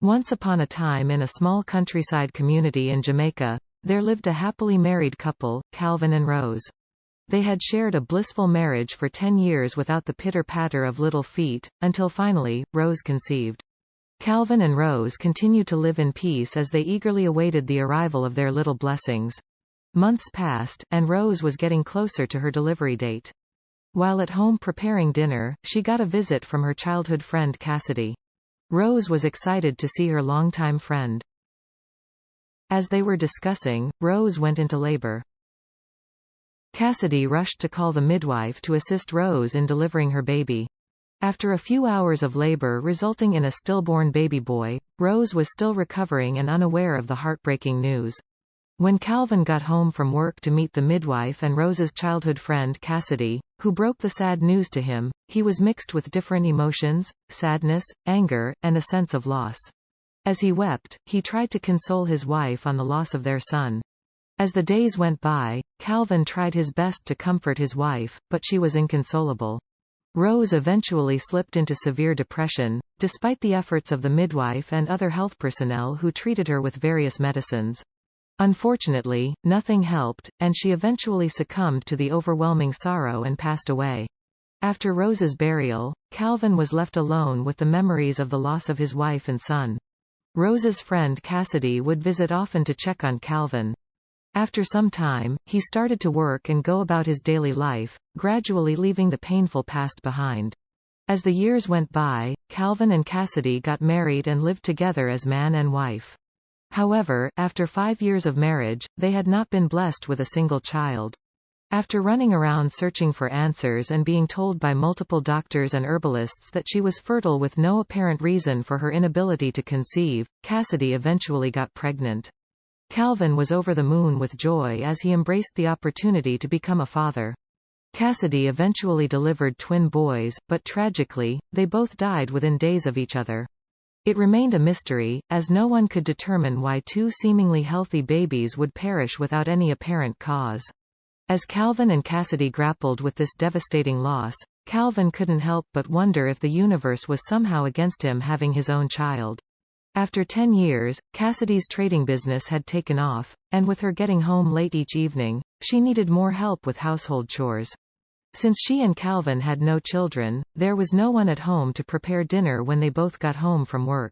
Once upon a time in a small countryside community in Jamaica, there lived a happily married couple, Calvin and Rose. They had shared a blissful marriage for 10 years without the pitter-patter of little feet, until finally, Rose conceived. Calvin and Rose continued to live in peace as they eagerly awaited the arrival of their little blessings. Months passed, and Rose was getting closer to her delivery date. While at home preparing dinner, she got a visit from her childhood friend Cassidy. Rose was excited to see her longtime friend. As they were discussing, Rose went into labor. Cassidy rushed to call the midwife to assist Rose in delivering her baby. After a few hours of labor resulting in a stillborn baby boy, Rose was still recovering and unaware of the heartbreaking news. When Calvin got home from work to meet the midwife and Rose's childhood friend Cassidy, who broke the sad news to him, he was mixed with different emotions, sadness, anger, and a sense of loss. As he wept, he tried to console his wife on the loss of their son. As the days went by, Calvin tried his best to comfort his wife, but she was inconsolable. Rose eventually slipped into severe depression, despite the efforts of the midwife and other health personnel who treated her with various medicines. Unfortunately, nothing helped, and she eventually succumbed to the overwhelming sorrow and passed away. After Rose's burial, Calvin was left alone with the memories of the loss of his wife and son. Rose's friend Cassidy would visit often to check on Calvin. After some time, he started to work and go about his daily life, gradually leaving the painful past behind. As the years went by, Calvin and Cassidy got married and lived together as man and wife. However, after 5 years of marriage, they had not been blessed with a single child. After running around searching for answers and being told by multiple doctors and herbalists that she was fertile with no apparent reason for her inability to conceive, Cassidy eventually got pregnant. Calvin was over the moon with joy as he embraced the opportunity to become a father. Cassidy eventually delivered twin boys, but tragically, they both died within days of each other. It remained a mystery, as no one could determine why two seemingly healthy babies would perish without any apparent cause. As Calvin and Cassidy grappled with this devastating loss, Calvin couldn't help but wonder if the universe was somehow against him having his own child. After 10 years, Cassidy's trading business had taken off, and with her getting home late each evening, she needed more help with household chores. Since she and Calvin had no children, there was no one at home to prepare dinner when they both got home from work.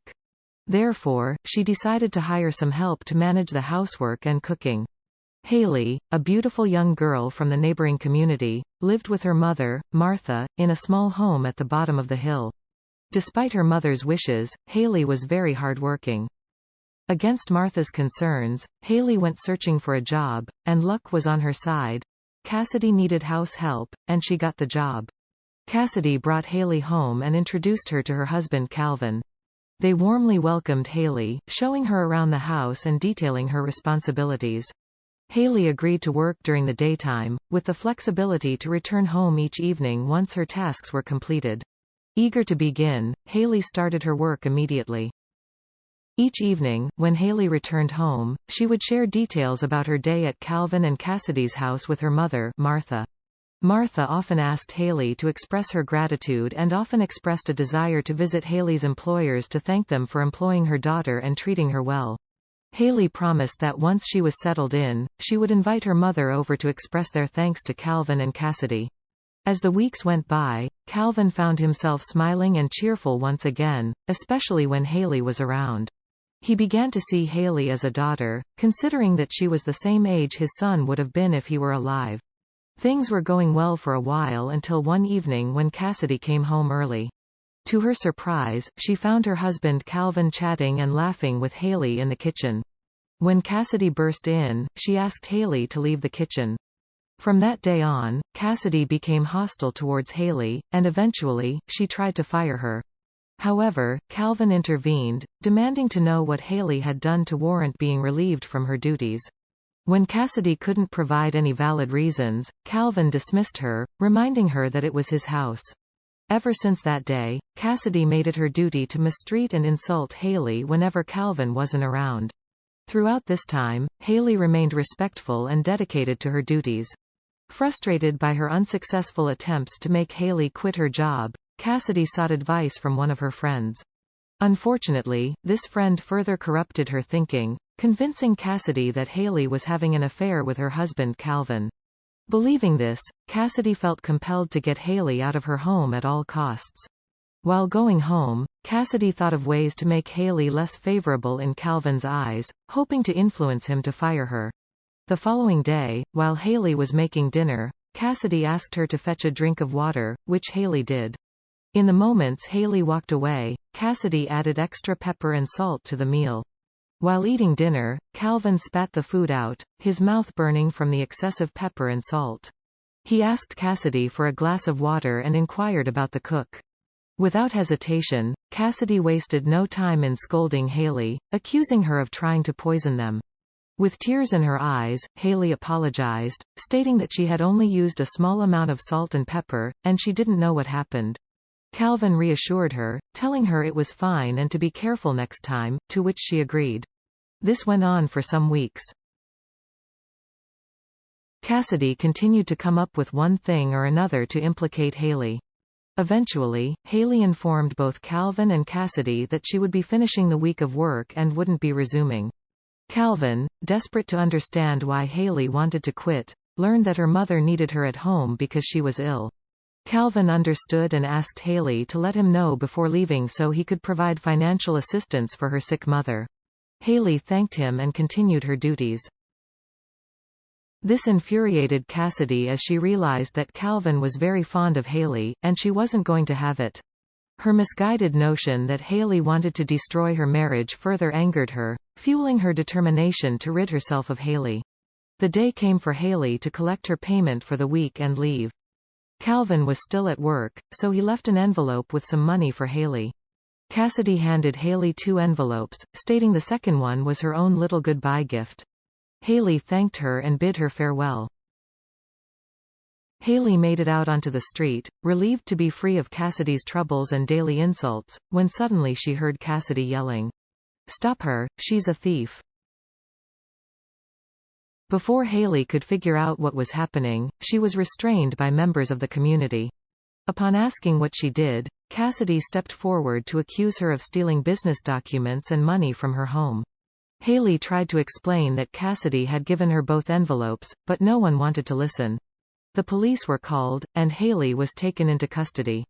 Therefore, she decided to hire some help to manage the housework and cooking. Haley, a beautiful young girl from the neighboring community, lived with her mother, Martha, in a small home at the bottom of the hill. Despite her mother's wishes, Haley was very hardworking. Against Martha's concerns, Haley went searching for a job, and luck was on her side. Cassidy needed house help, and she got the job. Cassidy brought Haley home and introduced her to her husband Calvin. They warmly welcomed Haley, showing her around the house and detailing her responsibilities. Haley agreed to work during the daytime, with the flexibility to return home each evening once her tasks were completed. Eager to begin, Haley started her work immediately. Each evening, when Haley returned home, she would share details about her day at Calvin and Cassidy's house with her mother, Martha. Martha often asked Haley to express her gratitude and often expressed a desire to visit Haley's employers to thank them for employing her daughter and treating her well. Haley promised that once she was settled in, she would invite her mother over to express their thanks to Calvin and Cassidy. As the weeks went by, Calvin found himself smiling and cheerful once again, especially when Haley was around. He began to see Haley as a daughter, considering that she was the same age his son would have been if he were alive. Things were going well for a while until one evening when Cassidy came home early. To her surprise, she found her husband Calvin chatting and laughing with Haley in the kitchen. When Cassidy burst in, she asked Haley to leave the kitchen. From that day on, Cassidy became hostile towards Haley, and eventually, she tried to fire her. However, Calvin intervened, demanding to know what Haley had done to warrant being relieved from her duties. When Cassidy couldn't provide any valid reasons, Calvin dismissed her, reminding her that it was his house. Ever since that day, Cassidy made it her duty to mistreat and insult Haley whenever Calvin wasn't around. Throughout this time, Haley remained respectful and dedicated to her duties. Frustrated by her unsuccessful attempts to make Haley quit her job, Cassidy sought advice from one of her friends. Unfortunately, this friend further corrupted her thinking, convincing Cassidy that Haley was having an affair with her husband Calvin. Believing this, Cassidy felt compelled to get Haley out of her home at all costs. While going home, Cassidy thought of ways to make Haley less favorable in Calvin's eyes, hoping to influence him to fire her. The following day, while Haley was making dinner, Cassidy asked her to fetch a drink of water, which Haley did. In the moments Haley walked away, Cassidy added extra pepper and salt to the meal. While eating dinner, Calvin spat the food out, his mouth burning from the excessive pepper and salt. He asked Cassidy for a glass of water and inquired about the cook. Without hesitation, Cassidy wasted no time in scolding Haley, accusing her of trying to poison them. With tears in her eyes, Haley apologized, stating that she had only used a small amount of salt and pepper, and she didn't know what happened. Calvin reassured her, telling her it was fine and to be careful next time, to which she agreed. This went on for some weeks. Cassidy continued to come up with one thing or another to implicate Haley. Eventually, Haley informed both Calvin and Cassidy that she would be finishing the week of work and wouldn't be resuming. Calvin, desperate to understand why Haley wanted to quit, learned that her mother needed her at home because she was ill. Calvin understood and asked Haley to let him know before leaving so he could provide financial assistance for her sick mother. Haley thanked him and continued her duties. This infuriated Cassidy as she realized that Calvin was very fond of Haley, and she wasn't going to have it. Her misguided notion that Haley wanted to destroy her marriage further angered her, fueling her determination to rid herself of Haley. The day came for Haley to collect her payment for the week and leave. Calvin was still at work, so he left an envelope with some money for Haley. Cassidy handed Haley 2 envelopes, stating the second one was her own little goodbye gift. Haley thanked her and bid her farewell. Haley made it out onto the street, relieved to be free of Cassidy's troubles and daily insults, when suddenly she heard Cassidy yelling, "Stop her, she's a thief." Before Haley could figure out what was happening, she was restrained by members of the community. Upon asking what she did, Cassidy stepped forward to accuse her of stealing business documents and money from her home. Haley tried to explain that Cassidy had given her both envelopes, but no one wanted to listen. The police were called, and Haley was taken into custody.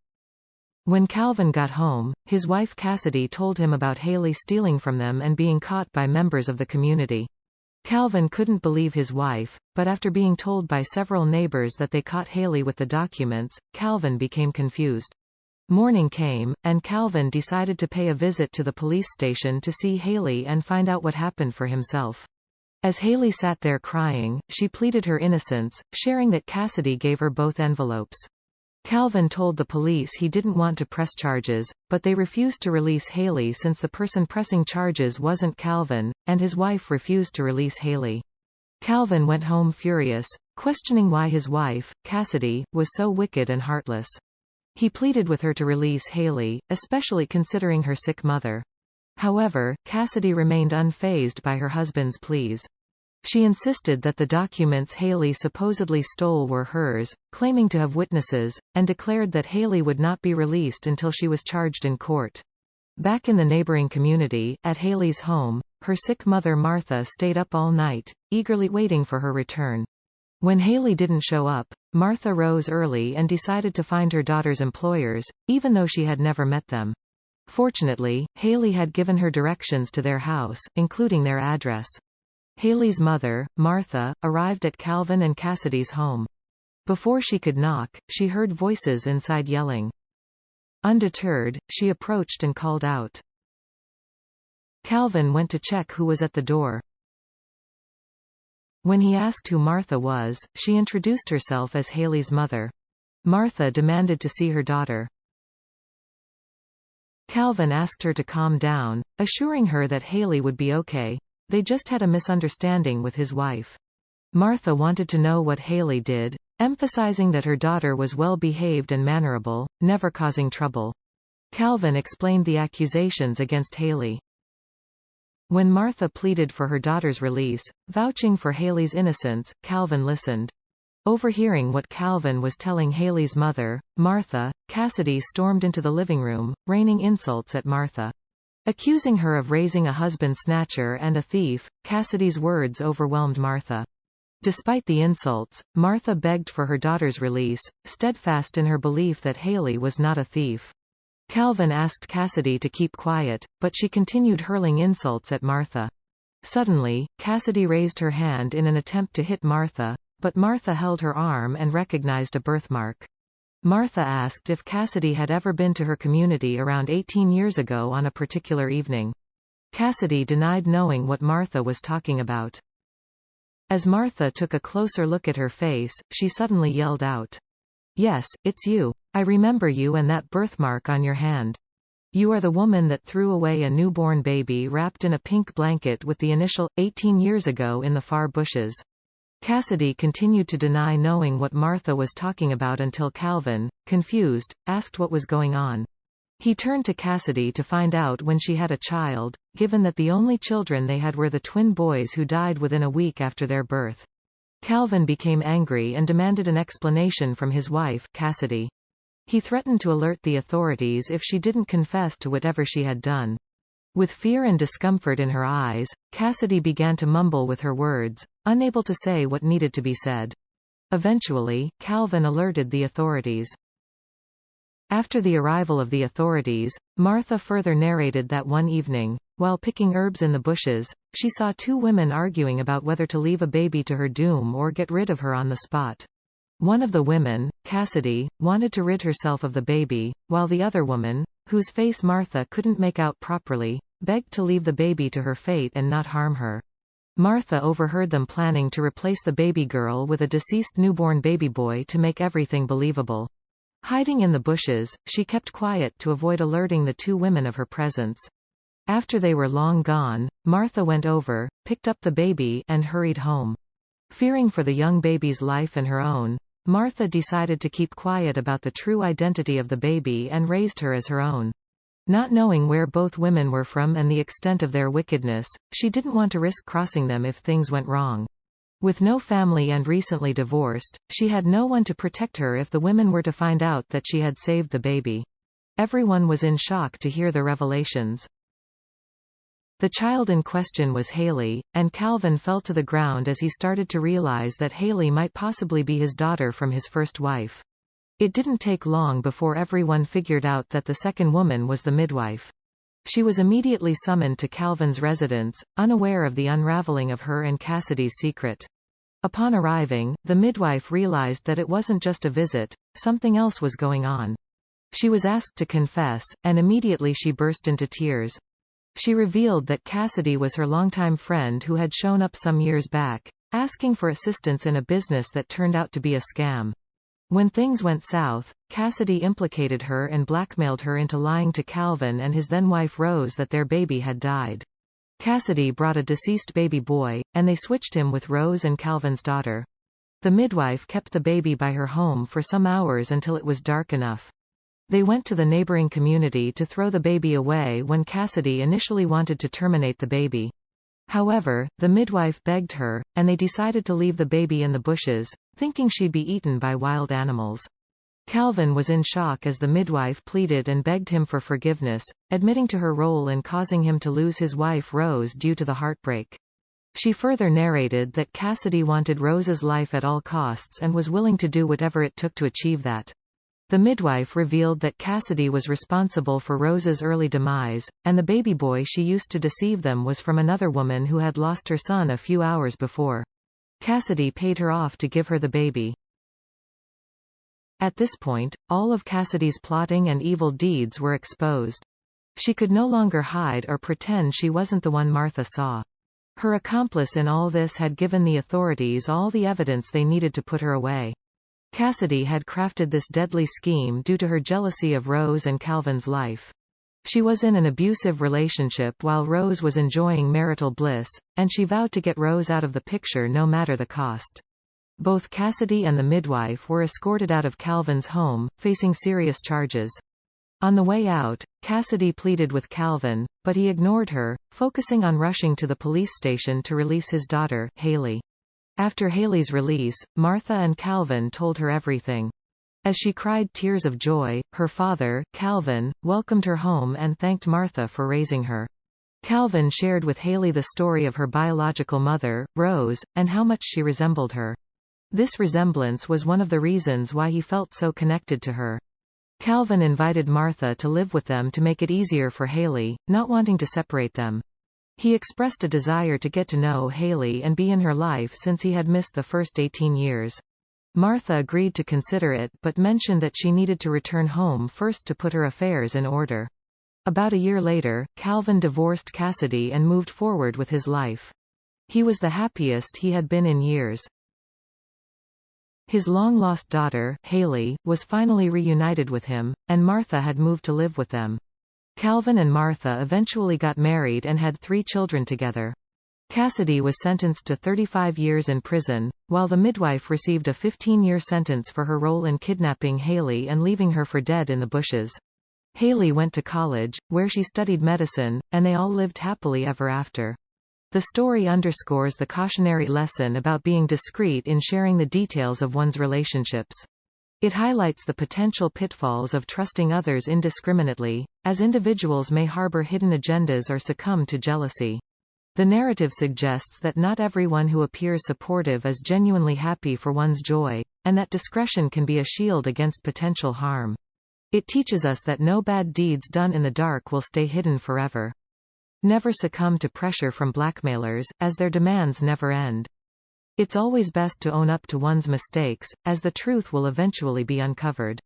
When Calvin got home, his wife Cassidy told him about Haley stealing from them and being caught by members of the community. Calvin couldn't believe his wife, but after being told by several neighbors that they caught Haley with the documents, Calvin became confused. Morning came, and Calvin decided to pay a visit to the police station to see Haley and find out what happened for himself. As Haley sat there crying, she pleaded her innocence, sharing that Cassidy gave her both envelopes. Calvin told the police he didn't want to press charges, but they refused to release Haley since the person pressing charges wasn't Calvin, and his wife refused to release Haley. Calvin went home furious, questioning why his wife, Cassidy, was so wicked and heartless. He pleaded with her to release Haley, especially considering her sick mother. However, Cassidy remained unfazed by her husband's pleas. She insisted that the documents Haley supposedly stole were hers, claiming to have witnesses, and declared that Haley would not be released until she was charged in court. Back in the neighboring community, at Haley's home, her sick mother Martha stayed up all night, eagerly waiting for her return. When Haley didn't show up, Martha rose early and decided to find her daughter's employers, even though she had never met them. Fortunately, Haley had given her directions to their house, including their address. Haley's mother, Martha, arrived at Calvin and Cassidy's home. Before she could knock, she heard voices inside yelling. Undeterred, she approached and called out. Calvin went to check who was at the door. When he asked who Martha was, she introduced herself as Haley's mother. Martha demanded to see her daughter. Calvin asked her to calm down, assuring her that Haley would be okay. They just had a misunderstanding with his wife. Martha wanted to know what Haley did, emphasizing that her daughter was well-behaved and mannerable, never causing trouble. Calvin explained the accusations against Haley. When Martha pleaded for her daughter's release, vouching for Haley's innocence, Calvin listened. Overhearing what Calvin was telling Haley's mother, Martha, Cassidy stormed into the living room, raining insults at Martha. Accusing her of raising a husband snatcher and a thief, Cassidy's words overwhelmed Martha. Despite the insults, Martha begged for her daughter's release, steadfast in her belief that Haley was not a thief. Calvin asked Cassidy to keep quiet, but she continued hurling insults at Martha. Suddenly, Cassidy raised her hand in an attempt to hit Martha, but Martha held her arm and recognized a birthmark. Martha asked if Cassidy had ever been to her community around 18 years ago on a particular evening. Cassidy denied knowing what Martha was talking about. As Martha took a closer look at her face, she suddenly yelled out, "Yes, it's you. I remember you and that birthmark on your hand. You are the woman that threw away a newborn baby wrapped in a pink blanket with the initial, 18 years ago in the far bushes." Cassidy continued to deny knowing what Martha was talking about until Calvin, confused, asked what was going on. He turned to Cassidy to find out when she had a child, given that the only children they had were the twin boys who died within a week after their birth. Calvin became angry and demanded an explanation from his wife, Cassidy. He threatened to alert the authorities if she didn't confess to whatever she had done. With fear and discomfort in her eyes, Cassidy began to mumble with her words, unable to say what needed to be said. Eventually, Calvin alerted the authorities. After the arrival of the authorities, Martha further narrated that one evening, while picking herbs in the bushes, she saw two women arguing about whether to leave a baby to her doom or get rid of her on the spot. One of the women, Cassidy, wanted to rid herself of the baby, while the other woman, whose face Martha couldn't make out properly, begged to leave the baby to her fate and not harm her. Martha overheard them planning to replace the baby girl with a deceased newborn baby boy to make everything believable. Hiding in the bushes, she kept quiet to avoid alerting the two women of her presence. After they were long gone, Martha went over, picked up the baby, and hurried home. Fearing for the young baby's life and her own, Martha decided to keep quiet about the true identity of the baby and raised her as her own. Not knowing where both women were from and the extent of their wickedness, she didn't want to risk crossing them if things went wrong. With no family and recently divorced, she had no one to protect her if the women were to find out that she had saved the baby. Everyone was in shock to hear the revelations. The child in question was Haley, and Calvin fell to the ground as he started to realize that Haley might possibly be his daughter from his first wife. It didn't take long before everyone figured out that the second woman was the midwife. She was immediately summoned to Calvin's residence, unaware of the unraveling of her and Cassidy's secret. Upon arriving, the midwife realized that it wasn't just a visit, something else was going on. She was asked to confess, and immediately she burst into tears. She revealed that Cassidy was her longtime friend who had shown up some years back, asking for assistance in a business that turned out to be a scam. When things went south, Cassidy implicated her and blackmailed her into lying to Calvin and his then-wife Rose that their baby had died. Cassidy brought a deceased baby boy, and they switched him with Rose and Calvin's daughter. The midwife kept the baby by her home for some hours until it was dark enough. They went to the neighboring community to throw the baby away when Cassidy initially wanted to terminate the baby. However, the midwife begged her, and they decided to leave the baby in the bushes, thinking she'd be eaten by wild animals. Calvin was in shock as the midwife pleaded and begged him for forgiveness, admitting to her role in causing him to lose his wife Rose due to the heartbreak. She further narrated that Cassidy wanted Rose's life at all costs and was willing to do whatever it took to achieve that. The midwife revealed that Cassidy was responsible for Rose's early demise, and the baby boy she used to deceive them was from another woman who had lost her son a few hours before. Cassidy paid her off to give her the baby. At this point, all of Cassidy's plotting and evil deeds were exposed. She could no longer hide or pretend she wasn't the one Martha saw. Her accomplice in all this had given the authorities all the evidence they needed to put her away. Cassidy had crafted this deadly scheme due to her jealousy of Rose and Calvin's life. She was in an abusive relationship while Rose was enjoying marital bliss, and she vowed to get Rose out of the picture no matter the cost. Both Cassidy and the midwife were escorted out of Calvin's home, facing serious charges. On the way out, Cassidy pleaded with Calvin, but he ignored her, focusing on rushing to the police station to release his daughter, Haley. After Haley's release, Martha and Calvin told her everything. As she cried tears of joy, her father, Calvin, welcomed her home and thanked Martha for raising her. Calvin shared with Haley the story of her biological mother, Rose, and how much she resembled her. This resemblance was one of the reasons why he felt so connected to her. Calvin invited Martha to live with them to make it easier for Haley, not wanting to separate them. He expressed a desire to get to know Haley and be in her life since he had missed the first 18 years. Martha agreed to consider it but mentioned that she needed to return home first to put her affairs in order. About a year later, Calvin divorced Cassidy and moved forward with his life. He was the happiest he had been in years. His long-lost daughter, Haley, was finally reunited with him, and Martha had moved to live with them. Calvin and Martha eventually got married and had 3 children together. Cassidy was sentenced to 35 years in prison, while the midwife received a 15-year sentence for her role in kidnapping Haley and leaving her for dead in the bushes. Haley went to college, where she studied medicine, and they all lived happily ever after. The story underscores the cautionary lesson about being discreet in sharing the details of one's relationships. It highlights the potential pitfalls of trusting others indiscriminately, as individuals may harbor hidden agendas or succumb to jealousy. The narrative suggests that not everyone who appears supportive is genuinely happy for one's joy, and that discretion can be a shield against potential harm. It teaches us that no bad deeds done in the dark will stay hidden forever. Never succumb to pressure from blackmailers, as their demands never end. It's always best to own up to one's mistakes, as the truth will eventually be uncovered.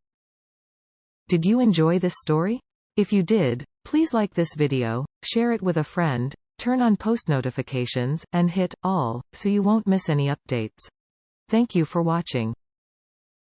Did you enjoy this story? If you did, please like this video, share it with a friend, turn on post notifications, and hit all, so you won't miss any updates. Thank you for watching.